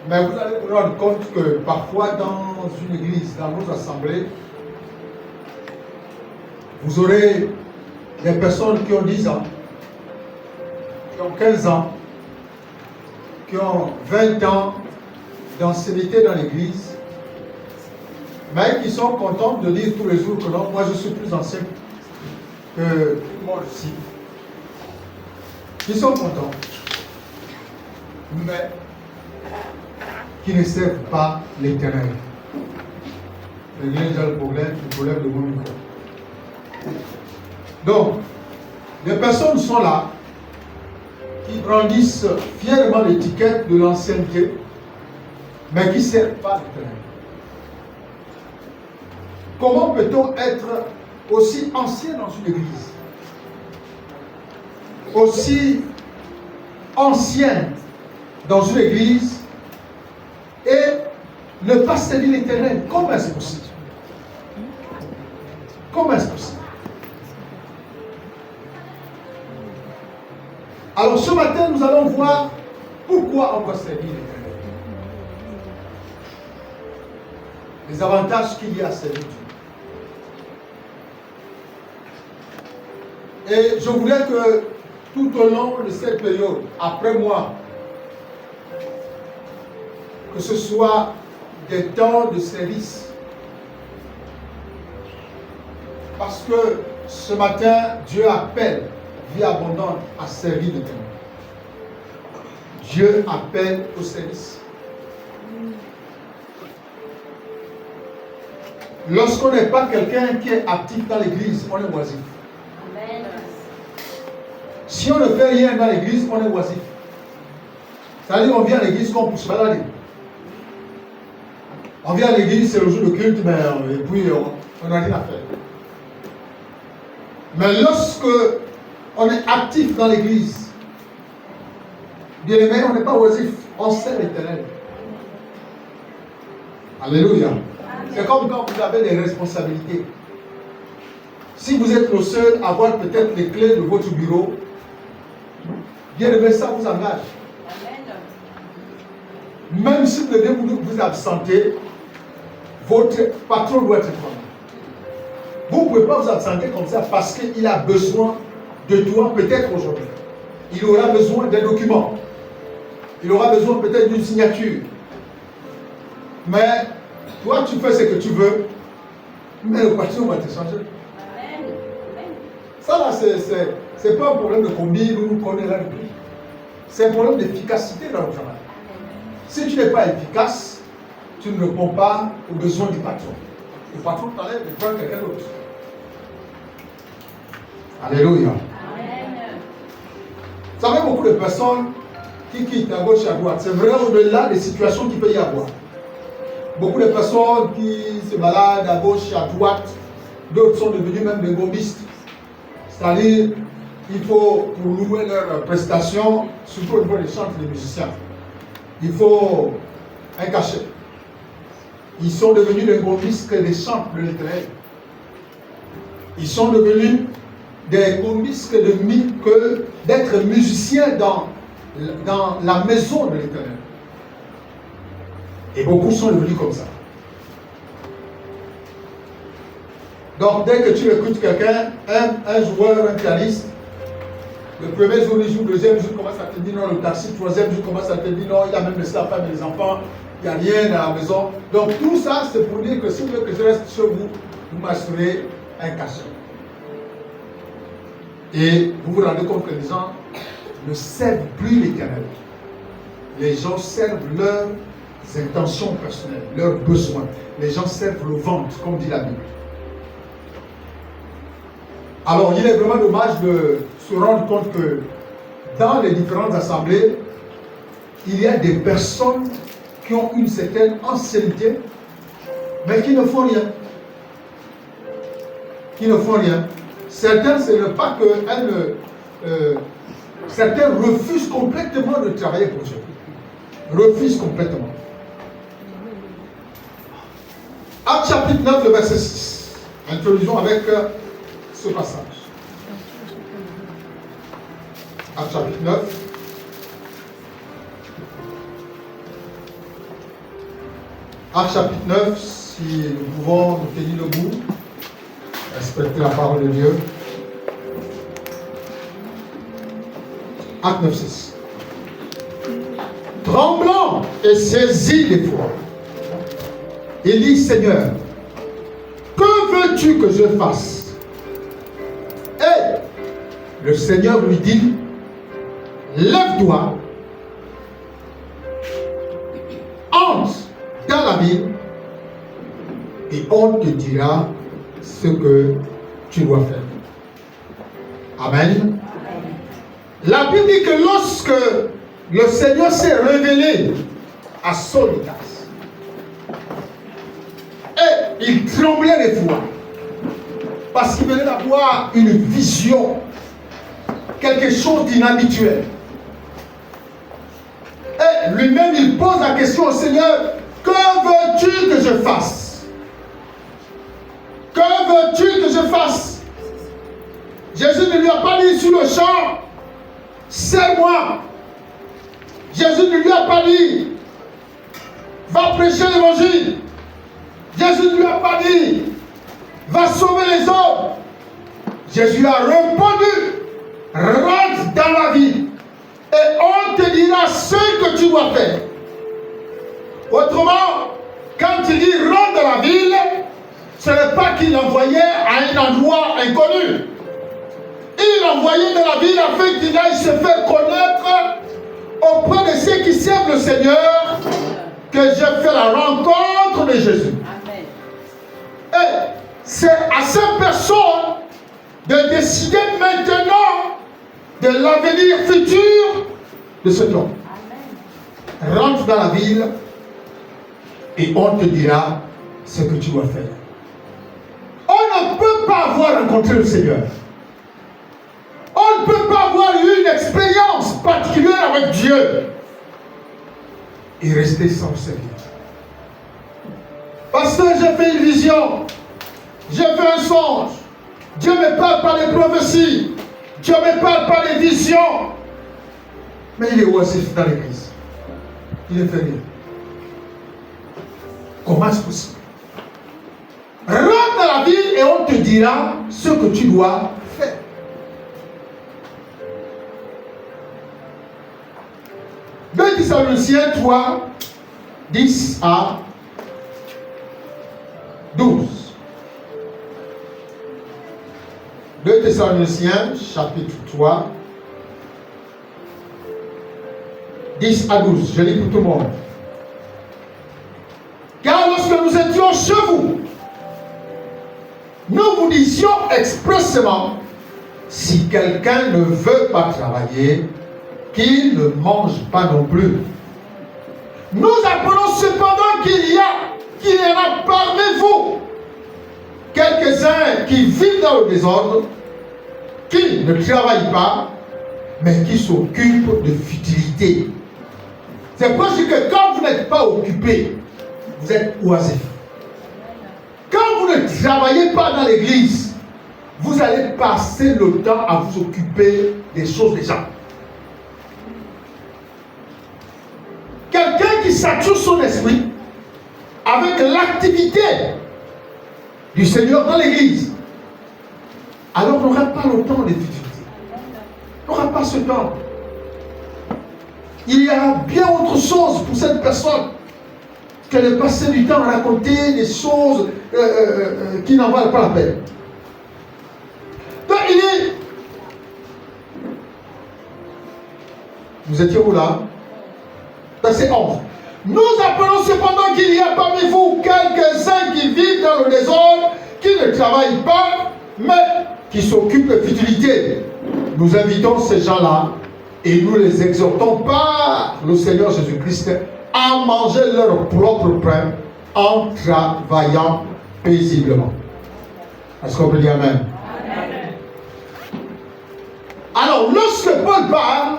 Mais vous allez vous rendre compte que parfois dans une église, dans nos assemblées, vous aurez des personnes qui ont 10 ans, qui ont 15 ans, qui ont 20 ans d'ancienneté dans l'église, mais qui sont contents de dire tous les jours que non, moi je suis plus ancien que tout le monde ici. Qui sont contents, mais qui ne servent pas l'Éternel. L'église a le problème de mon micro. Donc, les personnes sont là, qui brandissent fièrement l'étiquette de l'ancienneté, mais qui ne servent pas l'Éternel. Comment peut-on être aussi ancien dans une église, aussi ancien dans une église, et ne pas servir l'Éternel? Comment est-ce possible? Comment est-ce possible? Alors ce matin, nous allons voir pourquoi on doit servir l'Éternel. Les avantages qu'il y a à servir Dieu. Et je voulais que tout au long de cette période, après moi, que ce soit des temps de service. Parce que ce matin, Dieu appelle vie abondante à servir l'Éternel. Dieu appelle au service. Lorsqu'on n'est pas quelqu'un qui est actif dans l'église, on est oisif. Amen. Si on ne fait rien dans l'église, on est oisif. C'est-à-dire qu'on vient à l'église comme pour se balader. On vient à l'église, c'est le jour de culte, mais, et puis on n'a rien à faire. Mais lorsque on est actif dans l'église, bien aimé, on n'est pas oisif, on sert l'Éternel. Alléluia. C'est comme quand vous avez des responsabilités. Si vous êtes le seul à avoir peut-être les clés de votre bureau, bien aimé, ça vous engage. Même si vous devez vous absenter, votre patron doit être content. Vous ne pouvez pas vous absenter comme ça parce qu'il a besoin de toi peut-être aujourd'hui. Il aura besoin d'un document. Il aura besoin peut-être d'une signature. Mais toi, tu fais ce que tu veux, mais le patron va te changer. Ça là, c'est pas un problème de combien nous connaissons là depuis. C'est un problème d'efficacité dans le travail. Si tu n'es pas efficace, tu ne réponds pas aux besoins du patron. Le patron t'enlève et prend quelqu'un d'autre. Alléluia. Amen. Vous savez, beaucoup de personnes qui quittent à gauche et à droite. C'est vraiment au-delà des situations qu'il peut y avoir. Beaucoup de personnes qui se baladent à gauche et à droite, d'autres sont devenus même des gombistes. C'est-à-dire, il faut, pour louer leurs prestations, surtout au niveau des chants des musiciens, il faut un cachet. Ils sont devenus des gombistes des chants de l'Éternel. Ils sont devenus des gombistes d'être musiciens dans la maison de l'Éternel. Et beaucoup sont devenus comme ça. Donc, dès que tu écoutes quelqu'un, un joueur, un pianiste, le premier jour, il joue, le deuxième jour, il commence à te dire non, le taxi, le troisième jour, il commence à te dire non, il a même laissé la femme et les enfants, il n'y a rien à la maison. Donc, tout ça, c'est pour dire que si vous voulez que je reste chez vous, vous m'assurez un cachet. Et vous vous rendez compte que les gens ne servent plus l'Éternel. Les gens servent leurs intentions personnelles, leurs besoins. Les gens servent le ventre, comme dit la Bible. Alors, il est vraiment dommage de se rendre compte que dans les différentes assemblées, il y a des personnes qui ont une certaine ancienneté, mais qui ne font rien. Qui ne font rien. Certains, ce n'est pas que certains refusent complètement de travailler pour Dieu. Refusent complètement. Actes chapitre 9, le verset 6. Introduisons avec ce passage. Actes chapitre 9. Actes chapitre 9, si nous pouvons nous tenir debout, respecter la parole de Dieu. Acte 9, 6. Tremblant et saisi d'effroi, il dit, Seigneur, que veux-tu que je fasse? Et le Seigneur lui dit, lève-toi, entre dans la ville et on te dira ce que tu dois faire. Amen. La Bible dit que lorsque le Seigneur s'est révélé à Saulitas, et il tremblait d'effroi parce qu'il venait d'avoir une vision, quelque chose d'inhabituel. Et lui-même, il pose la question au Seigneur, que veux-tu que je fasse? Que veux-tu que je fasse? Jésus ne lui a pas dit sur le champ, c'est moi. Jésus ne lui a pas dit, va prêcher l'évangile. Jésus ne lui a pas dit, va sauver les hommes. Jésus a répondu, rentre dans la ville et on te dira ce que tu dois faire. Autrement, quand il dit rentre dans la ville, ce n'est pas qu'il l'envoyait à un endroit inconnu. Il l'envoyait dans la ville afin qu'il aille se faire connaître auprès de ceux qui servent le Seigneur, que j'ai fait la rencontre de Jésus. Amen. Et c'est à cette personne de décider maintenant de l'avenir futur de cet homme. Amen. Rentre dans la ville et on te dira ce que tu dois faire. On ne peut pas avoir rencontré le Seigneur. On ne peut pas avoir eu une expérience particulière avec Dieu et rester sans servir. Parce que j'ai fait une vision, j'ai fait un songe, Dieu me parle par des prophéties, Dieu me parle par des visions, mais il est oisif dans l'église. Il ne fait rien. Comment est-ce possible? Rentre dans la ville et on te dira ce que tu dois faire. 2 Thessaloniciens 3, 10 à 12. 2 Thessaloniciens, chapitre 3, 10 à 12. Je lis pour tout le monde. Car lorsque nous étions chez vous, nous vous disions expressément, si quelqu'un ne veut pas travailler, qu'il ne mange pas non plus. Nous apprenons cependant qu'il y en a parmi vous quelques-uns qui vivent dans le désordre, qui ne travaillent pas, mais qui s'occupent de futilité. C'est parce que quand vous n'êtes pas occupé, vous êtes oisif. Quand vous ne travaillez pas dans l'église, vous allez passer le temps à vous occuper des choses des gens. Quelqu'un qui sature son esprit avec l'activité du Seigneur dans l'église, alors n'aura pas le temps de futilité. N'aura pas ce temps. Il y a bien autre chose pour cette personne que de passer du temps à raconter des choses qui n'en valent pas la peine. Donc il est... Vous étiez où là? Verset 11. Nous apprenons cependant qu'il y a parmi vous quelques-uns qui vivent dans le désordre, qui ne travaillent pas, mais qui s'occupent de futilité. Nous invitons ces gens-là et nous les exhortons par le Seigneur Jésus-Christ à manger leur propre pain en travaillant paisiblement. Est-ce qu'on peut dire Amen? Amen. Alors, lorsque Paul parle,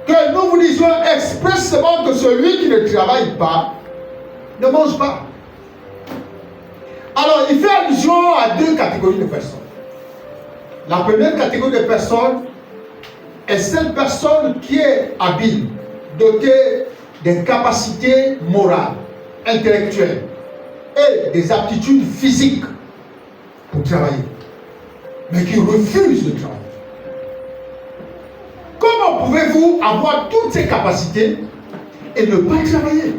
que nous vous disions expressément que celui qui ne travaille pas ne mange pas. Alors, il fait allusion à deux catégories de personnes. La première catégorie de personnes est cette personne qui est habile, dotée des capacités morales, intellectuelles et des aptitudes physiques pour travailler, mais qui refusent de travailler. Comment pouvez-vous avoir toutes ces capacités et ne pas travailler?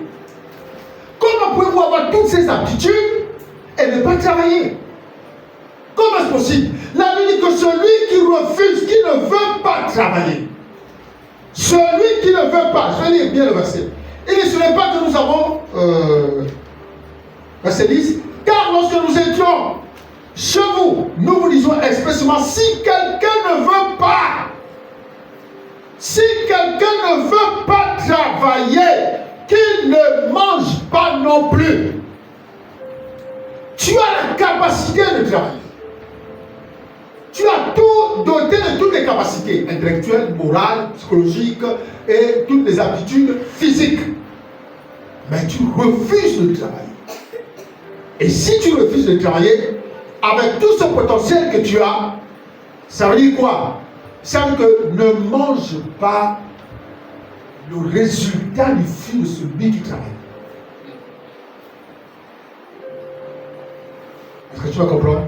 Comment pouvez-vous avoir toutes ces aptitudes et ne pas travailler? Comment est-ce possible? La Bible dit que celui qui refuse, qui ne veut pas travailler, celui qui ne veut pas, je vais lire bien le verset. Il dit, ce n'est pas que nous avons, verset 10, car lorsque nous étions chez vous, nous vous disons expressément, si quelqu'un ne veut pas, si quelqu'un ne veut pas travailler, qu'il ne mange pas non plus. Tu as la capacité de travailler. Tu as tout doté de toutes les capacités intellectuelles, morales, psychologiques et toutes les aptitudes physiques. Mais tu refuses de travailler. Et si tu refuses de travailler, avec tout ce potentiel que tu as, ça veut dire quoi? Ça veut dire que ne mange pas le résultat du fruit de celui qui travaille. Est-ce que tu vas comprendre?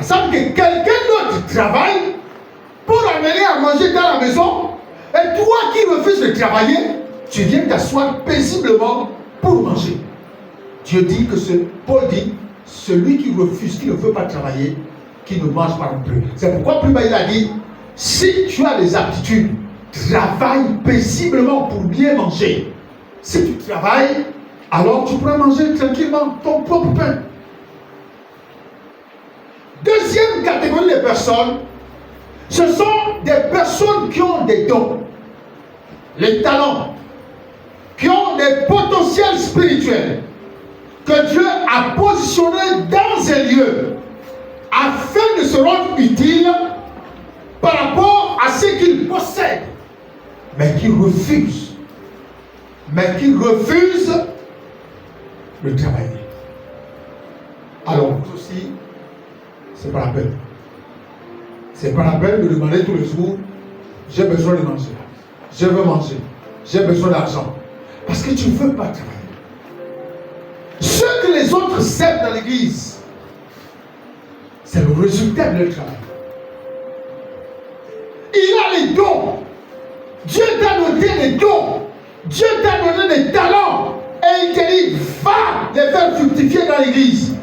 Ça veut dire que quelqu'un d'autre travaille pour amener à manger dans la maison, et toi qui refuses de travailler, tu viens t'asseoir paisiblement pour manger. Dieu dit que Paul dit, celui qui refuse, qui ne veut pas travailler, qui ne mange pas non plus. C'est pourquoi plus bas il a dit, si tu as des aptitudes, travaille paisiblement pour bien manger. Si tu travailles, alors tu pourras manger tranquillement ton propre pain. Deuxième catégorie de personnes, ce sont des personnes qui ont des dons, les talents, qui ont des potentiels spirituels que Dieu a positionnés dans un lieu afin de se rendre utile par rapport à ce qu'ils possèdent, mais qui refusent de travailler. Alors vous aussi, c'est pas la peine. C'est pas la peine de demander tous les jours, j'ai besoin de manger, je veux manger, j'ai besoin d'argent. Parce que tu ne veux pas travailler. Ce que les autres servent dans l'église, c'est le résultat de leur travail. Il a les dons. Dieu t'a donné des dons. Dieu t'a donné des talents. Et il te dit, va les faire fructifier dans l'église.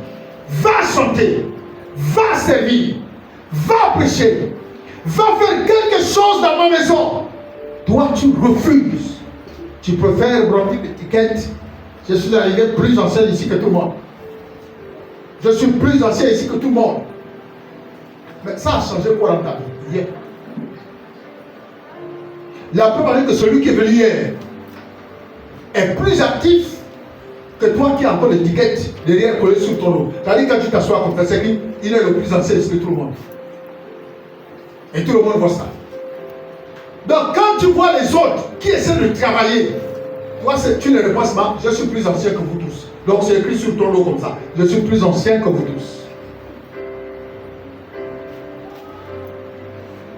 Va chanter. Va servir. Va prêcher. Va faire quelque chose dans ma maison. Toi, tu refuses. Tu préfères remplir l'étiquette. Je suis arrivé plus ancien ici que tout le monde. Je suis plus ancien ici que tout le monde. Mais ça a changé quoi dans ta vie? Hier. La preuve est que celui qui est venu hier est plus actif que toi qui as encore l'étiquette derrière collée sur ton dos. C'est-à-dire quand tu t'assois comme ça, c'est qu'il est le plus ancien ici que tout le monde. Et tout le monde voit ça. Donc quand tu vois les autres qui essaient de travailler, toi tu ne réponds pas, je suis plus ancien que vous tous. Donc c'est écrit sur ton dos comme ça, je suis plus ancien que vous tous.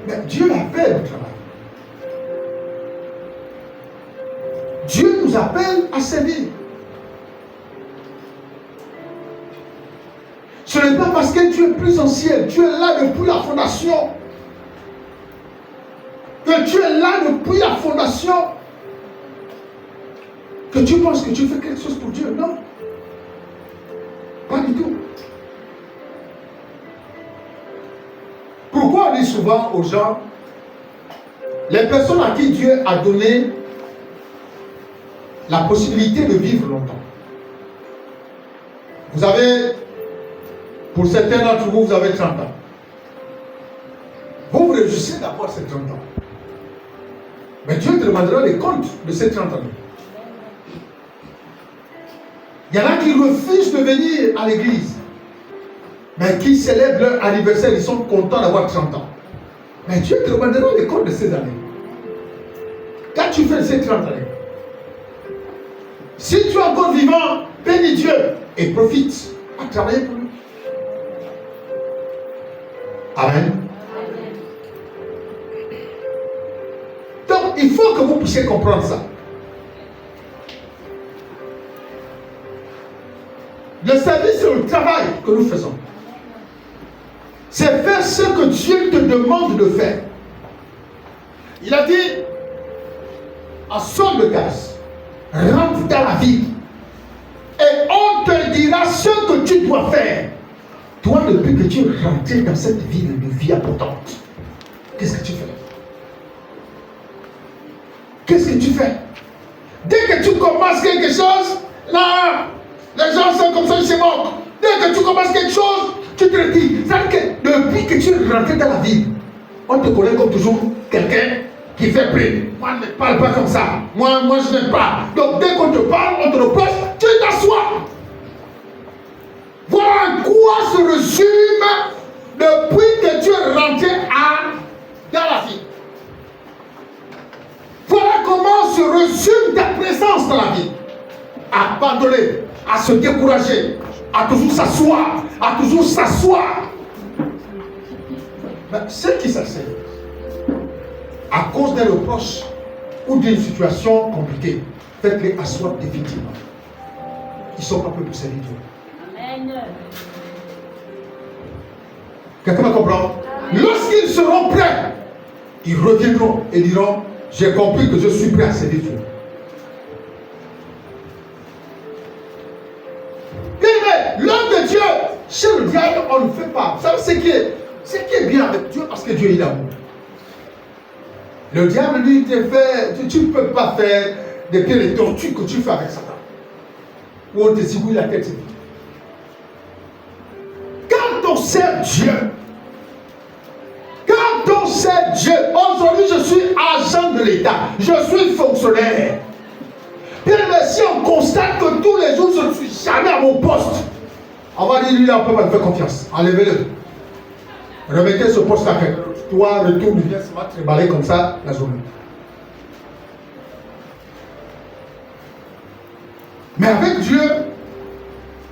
Mais Dieu l'appelle au travail. Dieu nous appelle à servir. Ce n'est pas parce que tu es plus ancien, tu es là depuis la fondation, que tu es là depuis la fondation, que tu penses que tu fais quelque chose pour Dieu. Non. Pas du tout. Pourquoi on dit souvent aux gens, les personnes à qui Dieu a donné la possibilité de vivre longtemps. Vous avez, pour certains d'entre vous, vous avez 30 ans. Vous vous réjouissez d'avoir ces 30 ans. Mais Dieu te demandera des comptes de ces 30 ans. Il y en a qui refusent de venir à l'église, mais qui célèbrent leur anniversaire, ils sont contents d'avoir 30 ans. Mais Dieu te demandera des comptes de ces années. Quand tu fais ces 30 années, si tu es encore vivant, bénis Dieu et profite à travailler pour lui. Amen. Donc, il faut que vous puissiez comprendre ça. que nous faisons. C'est faire ce que Dieu te demande de faire. Il a dit à Saul de Tarse, rentre dans la ville et on te dira ce que tu dois faire. Toi, depuis que tu es rentré dans cette ville de vie abondante, qu'est-ce que tu fais? Qu'est-ce que tu fais? Dès que tu commences quelque chose, là, les gens sont comme ça, ils se moquent. Dès que tu commences quelque chose, tu te retires. C'est-à-dire que depuis que tu es rentré dans la ville, on te connaît comme toujours quelqu'un qui fait plus. Moi, je ne parle pas comme ça. Moi, je n'aime pas. Donc, dès qu'on te parle, on te reproche, tu t'assois. Voilà en quoi se résume depuis que tu es rentré dans la vie. Voilà comment se résume ta présence dans la vie. Abandonner, à se décourager, à toujours s'asseoir, Mais ceux qui s'asseyent, à cause d'un reproche ou d'une situation compliquée, faites-les asseoir définitivement. Ils ne sont pas prêts pour servir Dieu. Amen. Quelqu'un me comprend? Lorsqu'ils seront prêts, ils reviendront et diront, j'ai compris que je suis prêt à servir Dieu. Mais l'homme de Dieu, chez le diable, on ne fait pas. Vous savez ce qui est bien avec Dieu, parce que Dieu est l'amour. Le diable lui te fait, tu ne peux pas faire des pieds de tortue que tu fais avec Satan. Où on te zigouille la tête. Quand on sert Dieu, aujourd'hui je suis agent de l'État, je suis fonctionnaire. Bien, mais si on constate que tous les jours je ne suis jamais à mon poste, on va dire lui là, on peut pas me faire confiance. Enlevez-le. Remettez ce poste à quelqu'un. Toi, retourne, viens, ça va te balayer comme ça la journée. Mais avec Dieu,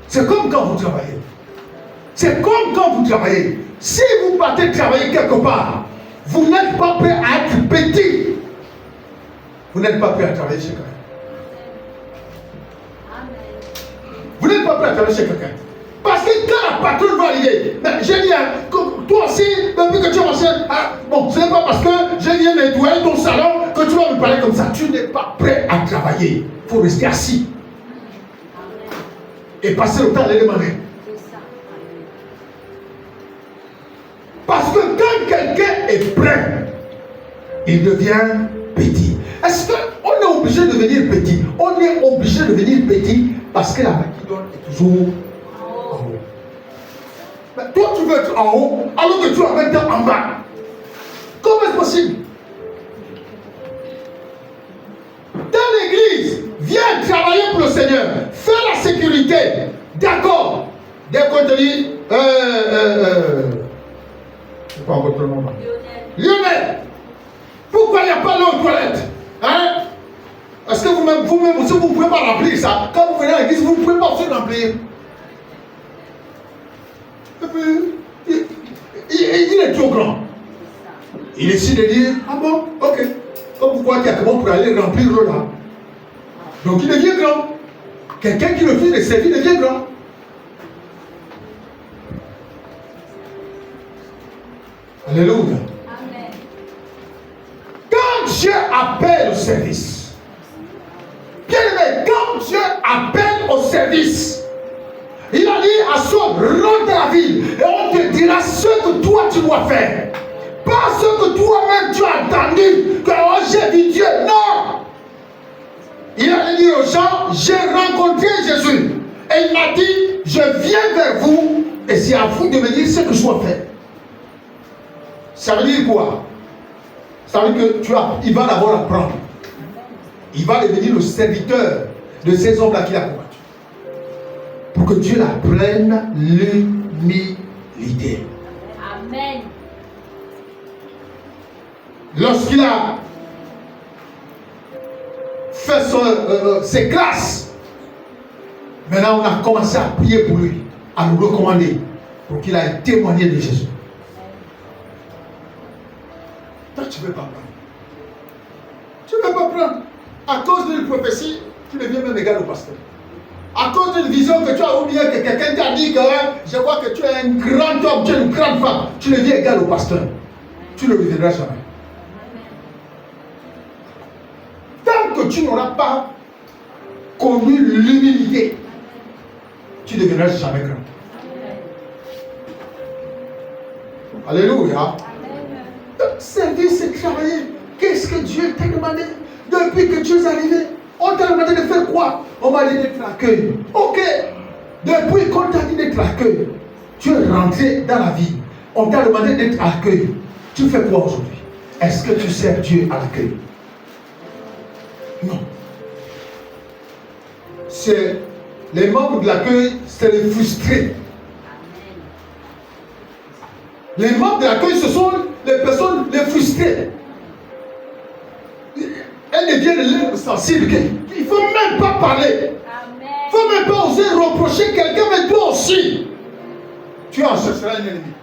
c'est comme quand vous travaillez. C'est comme quand vous travaillez. Si vous partez travailler quelque part, vous n'êtes pas prêt à être petit. Vous n'êtes pas prêt à travailler chez quelqu'un. Vous n'êtes pas prêt à travailler chez quelqu'un. Parce que quand la patronne va arriver, j'ai dit, toi aussi, depuis que tu es ancien, bon, ce n'est pas parce que je viens nettoyer ton salon que tu vas me parler comme ça. Tu n'es pas prêt à travailler. Il faut rester assis. Et passer le temps à les demander. Parce que quand quelqu'un est prêt, il devient petit. Est-ce qu'on est obligé de devenir petit? On est obligé de devenir petit parce que la main qui donne est toujours en haut. Mais toi, tu veux être en haut alors que tu as 20 ans en bas. Comment est-ce possible? Dans l'église, viens travailler pour le Seigneur. Fais la sécurité. D'accord. Dès qu'on te dit, c'est pas votre nom. Lionel. Pourquoi il n'y a pas l'eau aux toilettes? Hein? Est-ce que vous-même aussi, vous ne pouvez pas remplir ça? Quand vous venez à l'église, vous ne pouvez pas aussi remplir. Et puis, il est trop grand. Il décide de dire, ah bon, ok. Comme vous croyez qu'il y a comment pour aller remplir l'eau là. Donc il devient grand. Quelqu'un qui refuse de servir devient grand. Alléluia. Amen. Quand Dieu appelle au service, bien aimé, quand Dieu appelle au service, il a dit à Saul, rentre dans la ville et on te dira ce que toi tu dois faire. Pas ce que toi-même tu as entendu, que oh, j'ai vu Dieu. Non! Il a dit aux gens, j'ai rencontré Jésus. Et il m'a dit, je viens vers vous et c'est à vous de me dire ce que je dois faire. Ça veut dire quoi? Ça veut dire que il va d'abord apprendre. Il va devenir le serviteur de ces hommes-là qu'il a combattu. Pour que Dieu l'apprenne l'humilité. Amen. Lorsqu'il a fait ses classes, maintenant on a commencé à prier pour lui, à nous recommander, pour qu'il aille témoigner de Jésus. Toi, tu ne veux pas prendre. Tu ne veux pas prendre. À cause d'une prophétie, tu deviens même égal au pasteur. À cause d'une vision que tu as oublié, que quelqu'un t'a dit que je vois que tu es un grand homme, tu es une grande femme, tu deviens égal au pasteur. Tu ne le deviendras jamais. Tant que tu n'auras pas connu l'humilité, tu ne deviendras jamais grand. Alléluia. Servir, c'est travailler. Qu'est-ce que Dieu t'a demandé? Depuis que tu es arrivé, on t'a demandé de faire quoi? On m'a dit d'être accueilli. Ok. Depuis qu'on t'a dit d'être accueilli, tu es rentré dans la vie. On t'a demandé d'être accueilli. Tu fais quoi aujourd'hui? Est-ce que tu sers Dieu à l'accueil? Non. C'est les membres de l'accueil, c'est les frustrés. Les membres de l'accueil, ce sont les personnes les frustrées. Elles deviennent l'être sensible. Il ne faut même pas parler. Il ne faut même pas oser reprocher quelqu'un, mais toi aussi, tu en chercheras un ennemi.